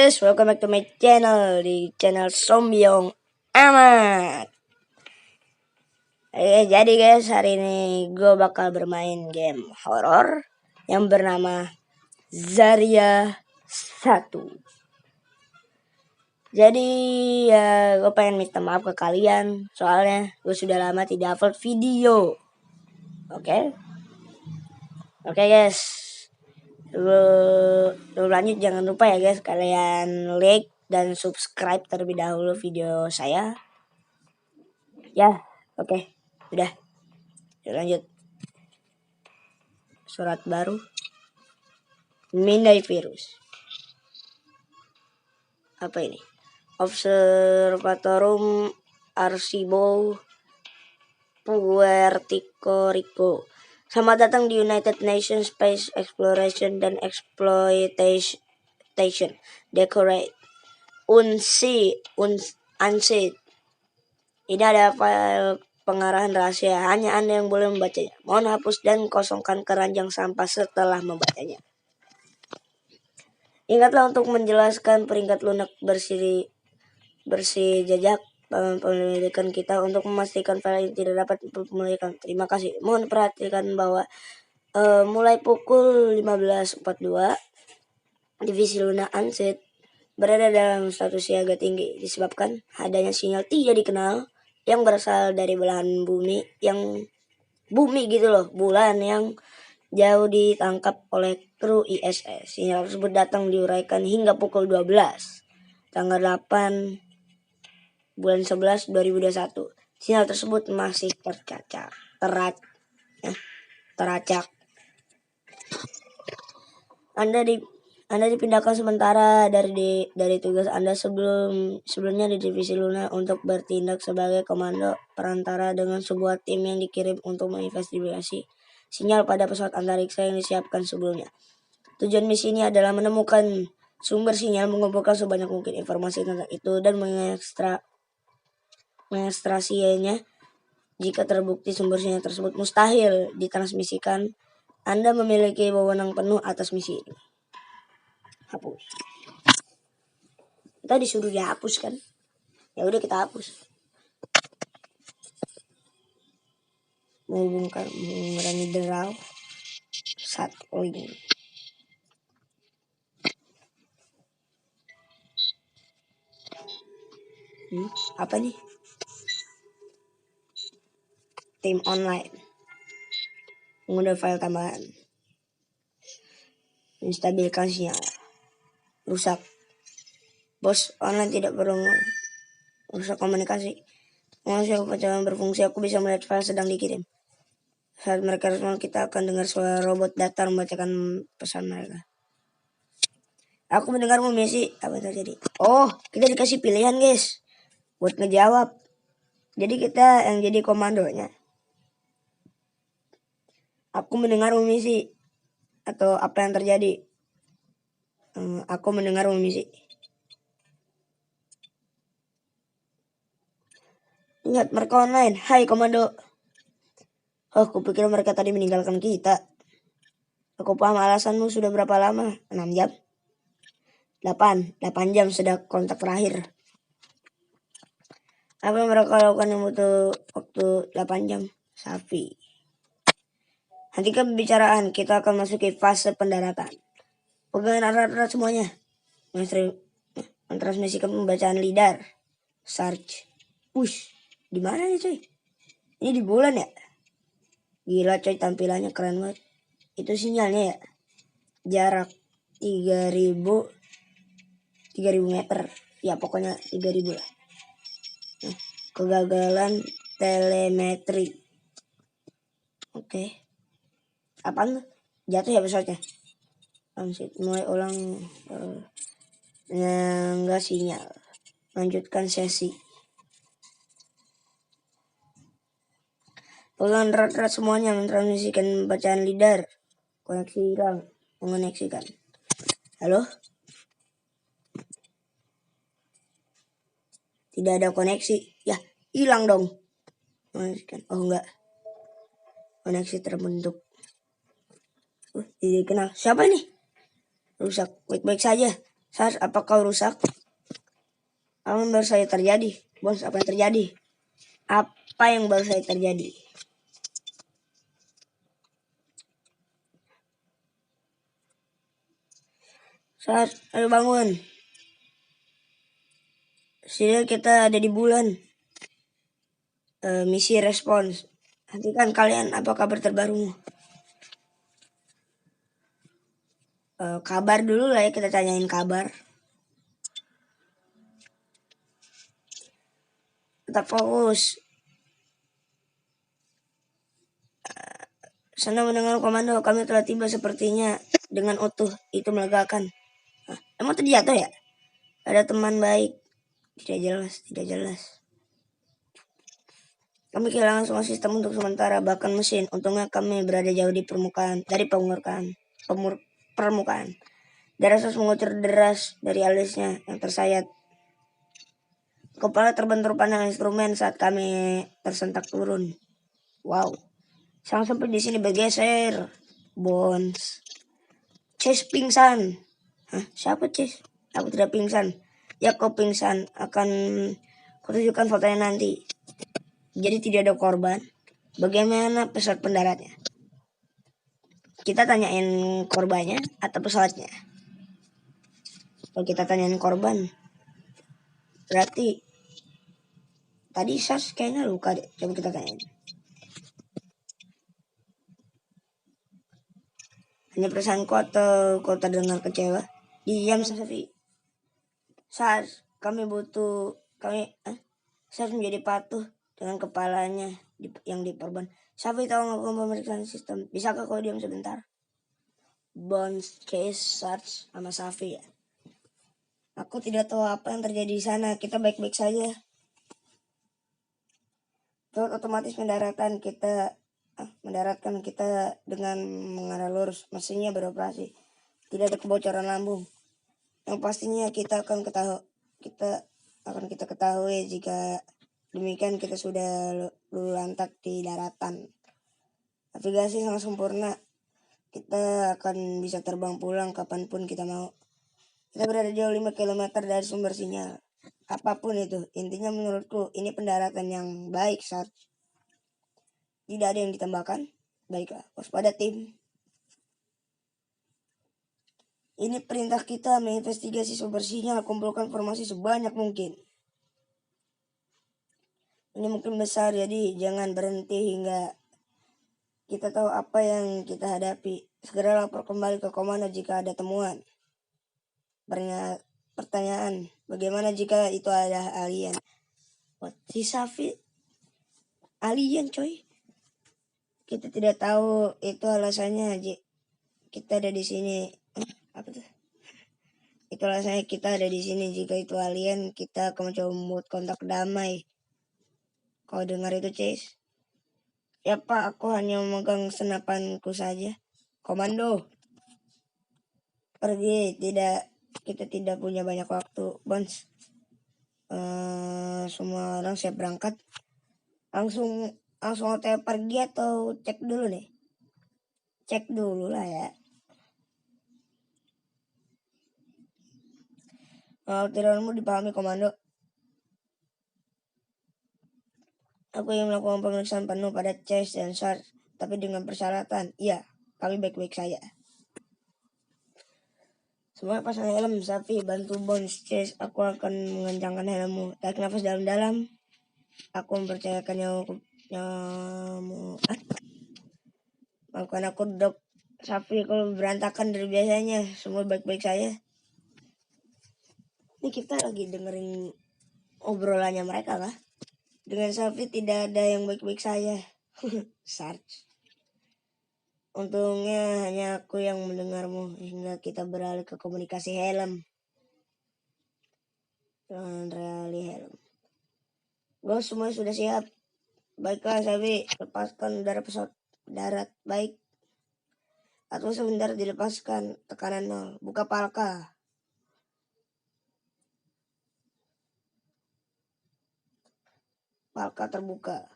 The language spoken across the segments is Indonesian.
guys, welcome back to my channel, di channel Sombyong Amat. Jadi guys, hari ini gue bakal bermain game horor yang bernama Zarya 1. Jadi ya gue pengen minta maaf ke kalian, soalnya gue sudah lama tidak upload video. Oke guys. Sebelum lanjut jangan lupa ya guys, kalian like dan subscribe terlebih dahulu video saya. Ya, oke. Udah. Lanjut. Surat baru. Mindai virus. Apa ini? Observatorium Arcibo Puerto Rico. Selamat datang di United Nations Space Exploration dan Exploitation Decorate Unseat. Ini ada file pengarahan rahasia, hanya Anda yang boleh membacanya. Mohon hapus dan kosongkan keranjang sampah setelah membacanya. Ingatlah untuk menjelaskan peringkat lunak bersih jejak penyelidikan kita untuk memastikan file ini tidak dapat dipulihkan. Terima kasih. Mohon perhatikan bahwa mulai pukul 15.42 Divisi Luna Unseat berada dalam status siaga tinggi disebabkan adanya sinyal tidak dikenal yang berasal dari belahan bumi bulan yang jauh ditangkap oleh kru ISS. Sinyal tersebut datang diuraikan hingga pukul 12 tanggal 8 bulan 11 2021. Sinyal tersebut masih teracak. Anda dipindahkan sementara dari tugas Anda sebelumnya di Divisi Luna untuk bertindak sebagai komando perantara dengan sebuah tim yang dikirim untuk menginvestigasi sinyal pada pesawat antariksa yang disiapkan sebelumnya. Tujuan misi ini adalah menemukan sumber sinyal, mengumpulkan sebanyak mungkin informasi tentang itu dan mengekstrasinya. Jika terbukti sumber sinyal tersebut mustahil ditransmisikan, Anda memiliki wewenang penuh atas misi ini. Hapus. Kita disuruh dihapus kan? Ya udah kita hapus. Mengurangi draw link. Apa nih? Tim online. Mengunduh file tambahan. Menstabilkan sinyal. Rusak. Bos online tidak perlu merusak komunikasi. Mengasih upacara berfungsi, aku bisa melihat file sedang dikirim. Saat mereka respon, kita akan dengar suara robot datar membacakan pesan mereka. Aku mendengarmu, Messi. Apa terjadi? Oh, kita dikasih pilihan guys buat ngejawab. Jadi kita yang jadi komandonya. Aku mendengarmu, Messi. Atau apa yang terjadi? Aku mendengarmu, Messi. Ingat, mereka online. Hai komando. Oh, kupikir mereka tadi meninggalkan kita. Aku paham alasanmu. Sudah berapa lama? 6 jam? 8 jam sudah kontak terakhir. Apa yang mereka lakukan yang butuh waktu 8 jam? Safi. Hentikan pembicaraan. Kita akan masuki fase pendaratan. Pegangan erat-erat semuanya. Mentransmisikan pembacaan lidar. Search. Push. Di mana nih coy? Ini di bulan ya? Gila coy, tampilannya keren banget. Itu sinyalnya ya. Jarak 3000 meter. Ya pokoknya 3000 lah. Kegagalan telemetri. Oke. Apaan tuh? Jatuh ya pesawatnya? Mulai ulang. Enggak sinyal. Lanjutkan sesi. Pegangan erat-erat semuanya, mentransmisikan bacaan lidar. Koneksi hilang. Mengoneksikan. Halo? Tidak ada koneksi. Ya, hilang dong. Mengoneksikan. Oh enggak. Koneksi terbentuk. Tidak kenal. Siapa nih? Rusak. Baik-baik saja. Sars, apa kau rusak? Apa yang baru saja terjadi? Bos, apa yang terjadi? Apa yang baru saja terjadi? Sars, ayo bangun. Sini kita ada di bulan. Misi respons. Hentikan kalian, apa kabar terbarumu? Kabar dulu lah ya, kita tanyain kabar. Tetap fokus. Senang mendengar komando, kami telah tiba sepertinya dengan utuh. Itu melegakan. Emang tadi jatuh ya? Ada teman baik. Tidak jelas, tidak jelas. Kami kehilangan semua sistem untuk sementara, bahkan mesin. Untungnya kami berada jauh di permukaan, dari permukaan. Darah sus mengucur deras dari alisnya yang tersayat. Kepala terbentur panel instrumen saat kami tersentak turun. Wow, sang sampai di sini bergeser. Bones. Chase pingsan. Hah, siapa Chase? Aku tidak pingsan. Ya kau pingsan, akan kutunjukkan fotonya nanti. Jadi tidak ada korban. Bagaimana pesawat pendaratnya? Kita tanyain korbannya atau pesawatnya? Kalau kita tanyain korban, berarti tadi Sas kayaknya luka deh. Coba kita tanyain. Hanya perasaanku atau kau terdengar kecewa? Diam Safi. Sas, kami butuh Sas menjadi patuh dengan kepalanya yang diperban. Safi tahu nggak pemeriksaan sistem? Bisakah kau diam sebentar? Bones, Case, Sars, sama Safi ya. Aku tidak tahu apa yang terjadi di sana. Kita baik-baik saja. Pilot otomatis mendaratkan kita dengan mengarah lurus. Mesinnya beroperasi. Tidak ada kebocoran lambung. Yang pastinya kita akan kita ketahui jika demikian kita sudah lulu lantak di daratan. Navigasi sangat sempurna. Kita akan bisa terbang pulang kapanpun kita mau. Kita berada jauh 5 km dari sumber sinyal. Apapun itu, intinya menurutku ini pendaratan yang baik, Sarge. Tidak ada yang ditambahkan. Baiklah, waspada tim. Ini perintah kita menginvestigasi sumber sinyal, kumpulkan informasi sebanyak mungkin. Ini mungkin besar, jadi jangan berhenti hingga kita tahu apa yang kita hadapi. Segera lapor kembali ke komando jika ada temuan. Pertanyaan, bagaimana jika itu ada alien? Si Safi alien coy. Kita tidak tahu itu alasannya. Kita ada di sini. Apa tuh? Itu alasannya kita ada di sini. Jika itu alien, kita akan mencoba membuat kontak damai. Kau dengar itu, Chase? Ya Pak, aku hanya memegang senapanku saja. Komando. Pergi, kita tidak punya banyak waktu. Bones. Semua orang siap berangkat. Langsung hotel pergi atau cek dulu nih? Cek dulu lah ya. Kekhawatiranmu dipahami, Komando. Aku ingin melakukan pemeriksaan penuh pada Chase dan Sars, tapi dengan persyaratan. Iya, kami baik-baik saja. Semua pasang helm, Safi, bantu Bones, Chase. Aku akan mengencangkan helmmu. Tarik nafas dalam-dalam. Aku mempercayakan nyawamu. Maafkan aku, Dok. Safi, kalau berantakan dari biasanya. Semua baik-baik saja. Ini kita lagi dengerin obrolannya mereka kah? Dengan Safi tidak ada yang baik-baik saja. Sarge. Untungnya hanya aku yang mendengarmu hingga kita beralih ke komunikasi helm. Dengan rally helm. Bos, semua sudah siap. Baiklah, Safi. Lepaskan udara pesawat darat. Baik. Atau sebentar dilepaskan. Tekanan 0. Buka palka. Palka terbuka.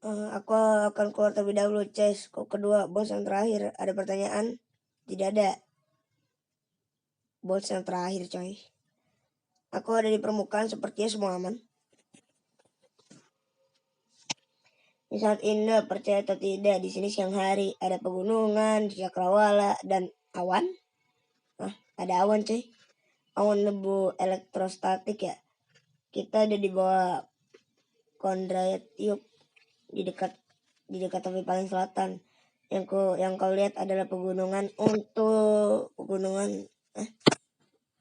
Aku akan keluar terlebih dahulu, Chase. Kau kedua, Bos yang terakhir. Ada pertanyaan? Tidak ada. Bots yang terakhir coy. Aku ada di permukaan, sepertinya semua aman. Di saat indah, percaya atau tidak, di sini siang hari ada pegunungan, cakrawala, dan awan. Ada awan coy. Awan debu elektrostatik ya. Kita ada di bawah Kondratyuk, di dekat tepi paling selatan. Yang kau lihat adalah pegunungan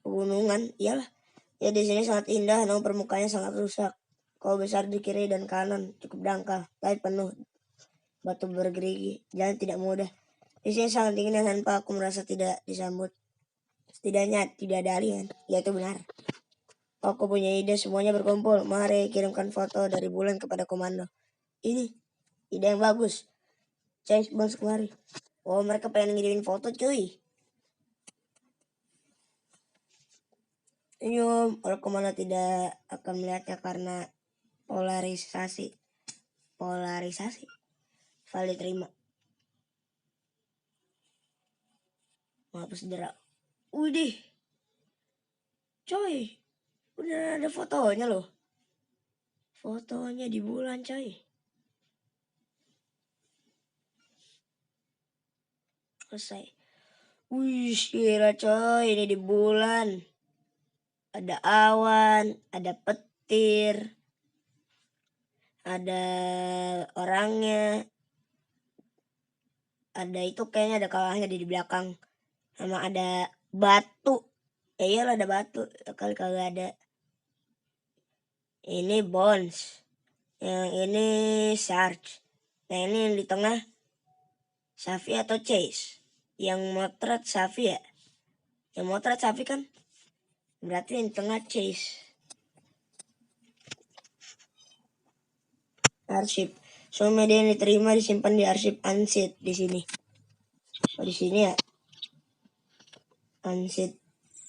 pegunungan, iyalah. Ya di sini sangat indah, namun permukaannya sangat rusak. Kau besar di kiri dan kanan, cukup dangkal, tapi penuh batu bergerigi. Jalan tidak mudah. Di sini sangat dingin dan tanpa aku merasa tidak disambut. Setidaknya tidak ada alien. Ya itu benar. Aku punya ide, semuanya berkumpul. Mari kirimkan foto dari bulan kepada komando. Ini ide yang bagus. Chase Bones kemari. Oh, mereka pengen ngirimin foto cuy. Senyum, kalau komando tidak akan melihatnya karena polarisasi. Valid terima. Menghapus dera. Widih. Coy, udah ada fotonya loh. Fotonya di bulan coy. Selesai. Wih, gila coy, ini di bulan. Ada awan, ada petir, ada orangnya, ada itu kayaknya ada kawahnya di belakang, sama ada batu. Ya iyalah ada batu, kali kagak ada. Ini Bones, yang ini Sarge, nah ini yang di tengah Safi atau Chase. Yang motret Safi ya, yang motret Safi kan, berarti yang di tengah Chase. Arsip. So media yang diterima disimpan di arsip Ansit di sini. Oh, di sini ya. Ansit.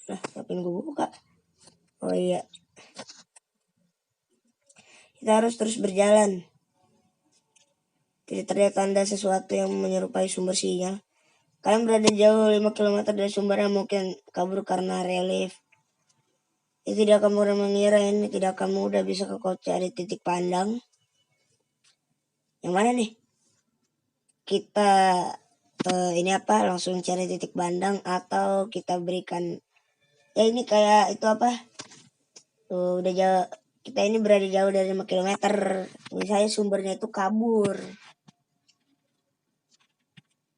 Nah, ngapain gue buka? Oh iya. Kita harus terus berjalan. Tidak terlihat tanda sesuatu yang menyerupai sumber sinyal. Kalian berada jauh 5 km dari sumber yang mungkin kabur karena relief. Ini tidak akan mudah mengira, ini tidak akan mudah bisa kau cari titik pandang. Yang mana nih? Kita ini apa? Langsung cari titik pandang atau kita berikan? Ya ini kayak itu apa? Tuh udah jauh. Kita ini berada jauh dari 5 km. Misalnya sumbernya itu kabur.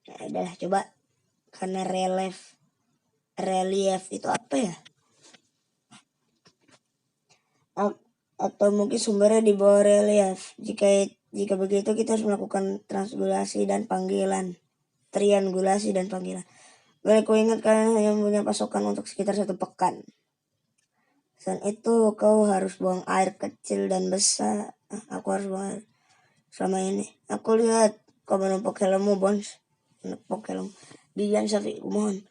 Nah, udah coba. Karena relief itu apa ya? Atau mungkin sumbernya di bawah relief. Jika begitu kita harus melakukan transgulasi dan panggilan. Triangulasi dan panggilan. Boleh ku ingat kalian hanya punya pasokan untuk sekitar 1 pekan. Selain itu kau harus buang air kecil dan besar. Aku harus buang air. Selama ini aku lihat kau menumpuk helmmu, Bones. Menumpuk helm. Dian Safi, mohon.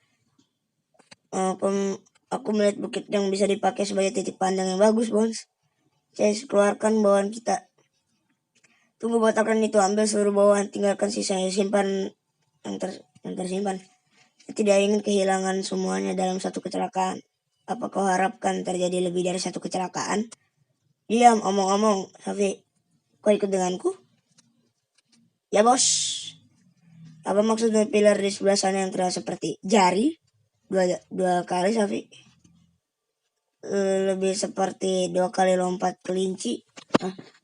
Aku melihat bukit yang bisa dipakai sebagai titik pandang yang bagus, Bones. Chase, keluarkan bawaan kita. Tunggu batakan itu, ambil seluruh bawaan, tinggalkan sisanya, simpan yang tersimpan. Saya tidak ingin kehilangan semuanya dalam satu kecelakaan. Apa kau harapkan terjadi lebih dari satu kecelakaan? Diam, omong-omong, Safi. Kau ikut denganku? Ya, bos. Apa maksudnya pilar di sebelah sana yang terlihat seperti jari? Dua kali, Safi. Lebih seperti 2 kali lompat kelinci.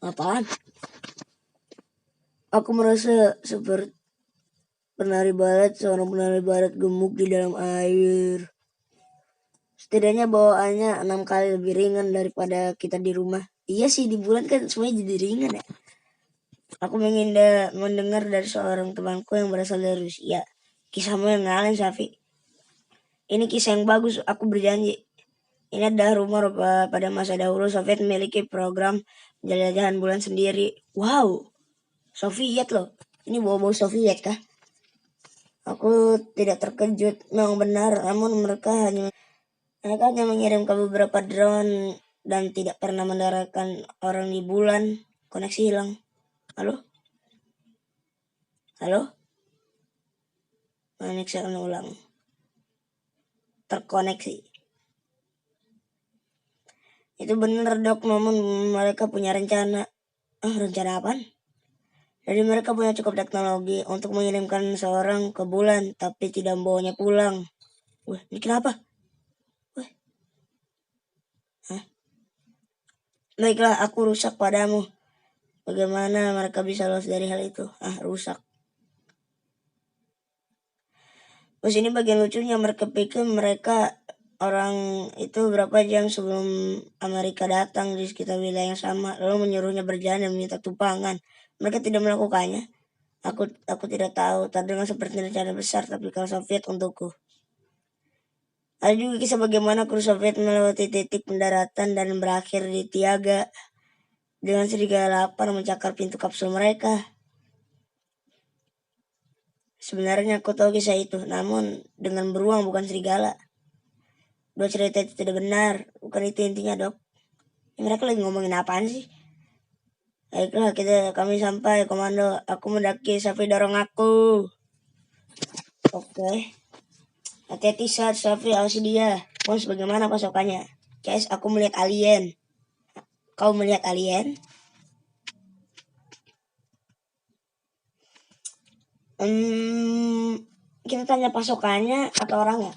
Apaan? Aku merasa seperti seorang penari balet gemuk di dalam air. Setidaknya bawaannya 6 kali lebih ringan daripada kita di rumah. Iya sih, di bulan kan semuanya jadi ringan ya. Aku mendengar dari seorang temanku yang berasal dari Rusia. Kisahmu yang ngalahin, Safi. Ini kisah yang bagus, aku berjanji. Ini adalah rumor pada masa dahulu Soviet memiliki program penjelajahan bulan sendiri. Wow, Soviet loh. Ini bau-bau Soviet kah? Aku tidak terkejut, memang benar. Namun mereka hanya mengirimkan beberapa drone dan tidak pernah mendaratkan orang di bulan. Koneksi hilang. Halo? Halo? Koneksi ulang. terkoneksi. Itu benar dok, namun mereka punya rencana. Rencana apaan? Jadi mereka punya cukup teknologi untuk mengirimkan seorang ke bulan, tapi tidak membawanya pulang. Wah, ini kenapa? Wah. Baiklah, aku rusak padamu. Bagaimana mereka bisa lolos dari hal itu? Rusak. Terus ini bagian lucunya, mereka pikir mereka orang itu berapa jam sebelum Amerika datang di sekitar wilayah yang sama, lalu menyuruhnya berjalan dan meminta tumpangan. Mereka tidak melakukannya. Aku tidak tahu, terdengar seperti rencana besar, tapi kalau Soviet untukku. Ada juga kisah bagaimana kru Soviet melewati titik pendaratan dan berakhir di Tiaga dengan serigala lapar mencakar pintu kapsul mereka. Sebenarnya aku tahu kisah itu, namun dengan beruang bukan serigala. Dua cerita itu tidak benar, bukan itu intinya dok. Mereka lagi ngomongin apaan sih? Baiklah, kami sampai komando. Aku mendaki, Safi dorong aku. Oke. Hati-hati saat Safi, awasi dia. Bos, bagaimana pasokannya? Guys, aku melihat alien. Kau melihat alien? Kita tanya pasokannya atau orangnya?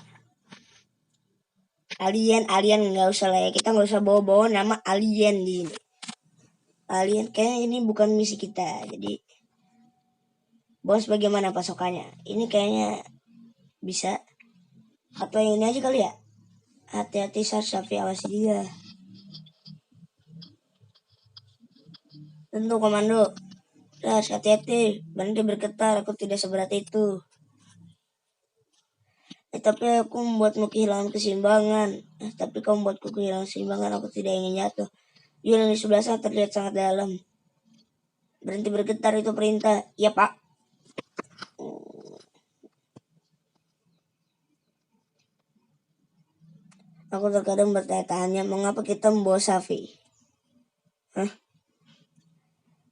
Alien nggak usah lah ya, kita nggak usah bawa-bawa nama alien di sini. Alien kayaknya ini bukan misi kita, jadi bos bagaimana pasokannya? Ini kayaknya bisa atau yang ini aja kali ya? Hati-hati Safi, awasi dia. Tentu komando. Hati-hati, berhenti bergetar, aku tidak seberat itu. Tapi aku membuatmu kehilangan keseimbangan. Tapi kau membuatku kehilangan keseimbangan, aku tidak ingin jatuh. Jurang di sebelah sana terlihat sangat dalam. Berhenti bergetar, itu perintah. Iya pak. Aku terkadang bertanya-tanya, mengapa kita membawa Safi?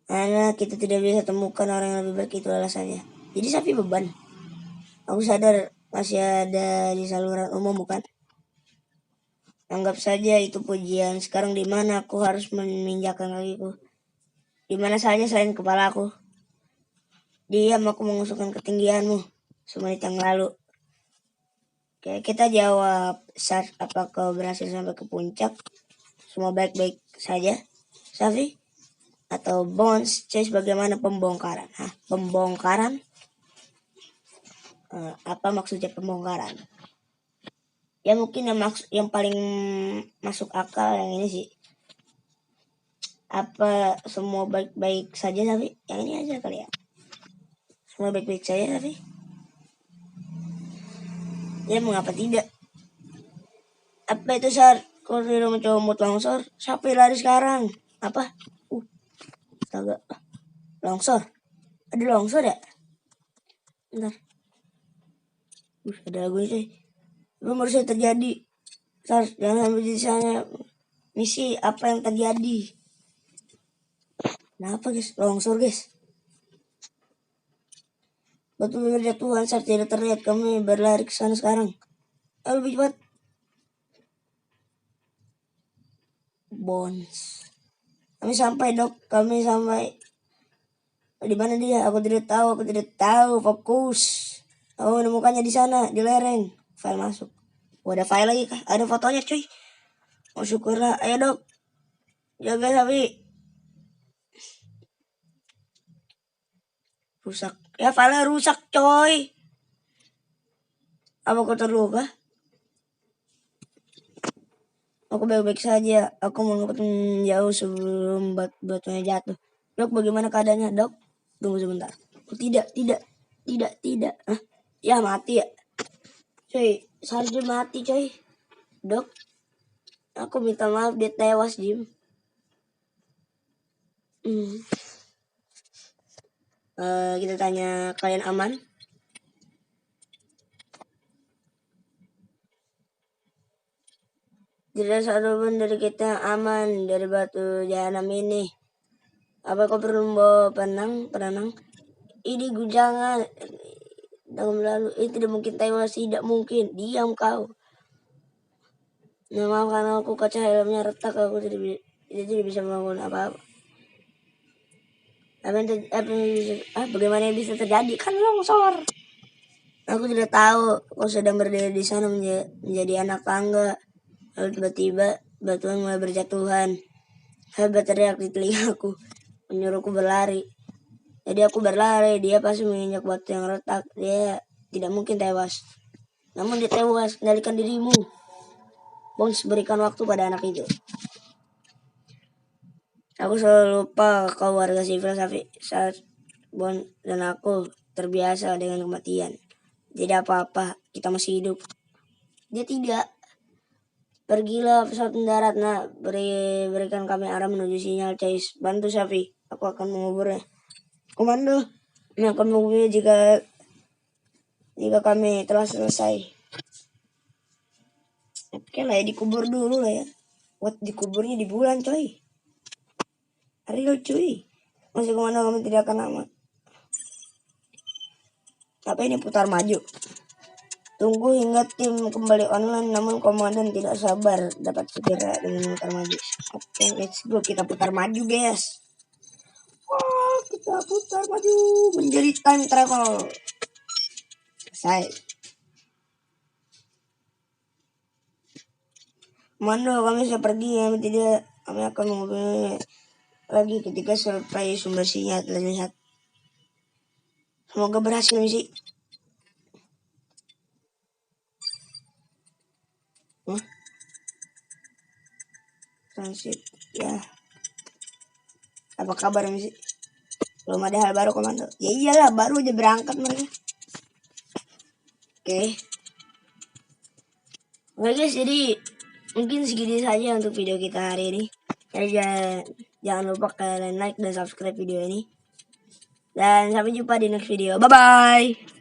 Karena kita tidak bisa temukan orang yang lebih baik, itu alasannya. Jadi Safi beban. Aku sadar masih ada di saluran umum, bukan? Anggap saja itu pujian. Sekarang di mana aku harus menginjakkan kakiku? Di mana saja selain kepalaku? Diam, aku mengusulkan ketinggianmu semenit yang lalu. Oke, kita jawab. Sar, apa kau berhasil sampai ke puncak? Semua baik-baik saja, Safi? Atau Bones, Chase bagaimana pembongkaran? Pembongkaran? Apa maksudnya pembongkaran? Ya mungkin yang paling masuk akal yang ini sih. Apa semua baik-baik saja tapi yang ini aja kali ya. Semua baik-baik saja tapi ya mengapa tidak? Apa itu Sar? Kau sudah mencoba membuat longsor? Siapa lari sekarang? Apa? Astaga. Longsor? Ada longsor ya? Bentar. Ada lagunya sih. Itu baru saja terjadi. Sar, jangan sampai di sana. Misi apa yang terjadi? Kenapa guys? Longsor guys. Batu berjatuhan saat tidak terlihat. Kami berlari ke sana sekarang. Ayo lebih cepat. Bones. Kami sampai dok. Kami sampai. Di mana dia? Aku tidak tahu. Fokus. Aku menemukannya di sana, di lereng. File masuk. Ada file lagi kah? Ada fotonya cuy. Oh syukurlah. Ayo dok. Jaga Safi. Rusak. Ya file rusak coy. Apa kau terluka? Aku baik-baik saja. Aku melompat menjauh sebelum batunya jatuh. Dok, bagaimana keadaannya? Dok, tunggu sebentar. Oh, tidak. Ya mati ya. Coy, seharusnya mati coy. Dok, aku minta maaf dia tewas Jim. Kita tanya kalian aman? Tidak satu pun dari kita aman dari batu jahanam ini. Apa kau perlu membawa penenang? Ini guncangan. Tahun lalu ini tidak mungkin tewas, tidak mungkin. Diam kau. Nah, maaf karena aku kaca helmnya retak, aku tidak bisa melakukan apa-apa. Bagaimana bisa terjadi? Kan longsor. Aku tidak tahu. Aku sedang berdiri di sana menjadi anak tangga. Lalu tiba-tiba batuan mulai berjatuhan. Hebat teriak di telingaku, menyuruhku berlari. Jadi aku berlari, dia pasti menginjak batu yang retak. Dia tidak mungkin tewas. Namun dia tewas, kendalikan dirimu. Bones berikan waktu pada anak itu. Aku selalu lupa kau warga sivil saat Bon dan aku terbiasa dengan kematian. Tidak apa-apa, kita masih hidup. Dia tidak. Pergilah pesawat mendarat, nah. Berikan kami arah menuju sinyal Chase. Bantu Safi, aku akan menguburnya. Komando, ini akan menguburnya jika kami telah selesai. Oke lah ya, dikubur dulu lah ya. Dikuburnya di bulan coy. Real cuy. Masih komando, kami tidak akan lama. Apa ini putar maju? Tunggu hingga tim kembali online, namun komandan tidak sabar dapat segera dengan putar maju. Oke, let's go, kita putar maju guys. Wah, kita putar maju menjadi time travel. Selesai. Komando, kami bisa pergi ya, tidak. Kami akan menghubungi lagi ketika surprise sumber sinyal terlihat. Semoga berhasil misi. Transit ya. Apa kabar misi? Belum ada hal baru komando. Ya iyalah, baru aja berangkat mereka. Oke guys, jadi mungkin segini saja untuk video kita hari ini. Jadi jangan lupa kalian like dan subscribe video ini. Dan sampai jumpa di next video. Bye bye.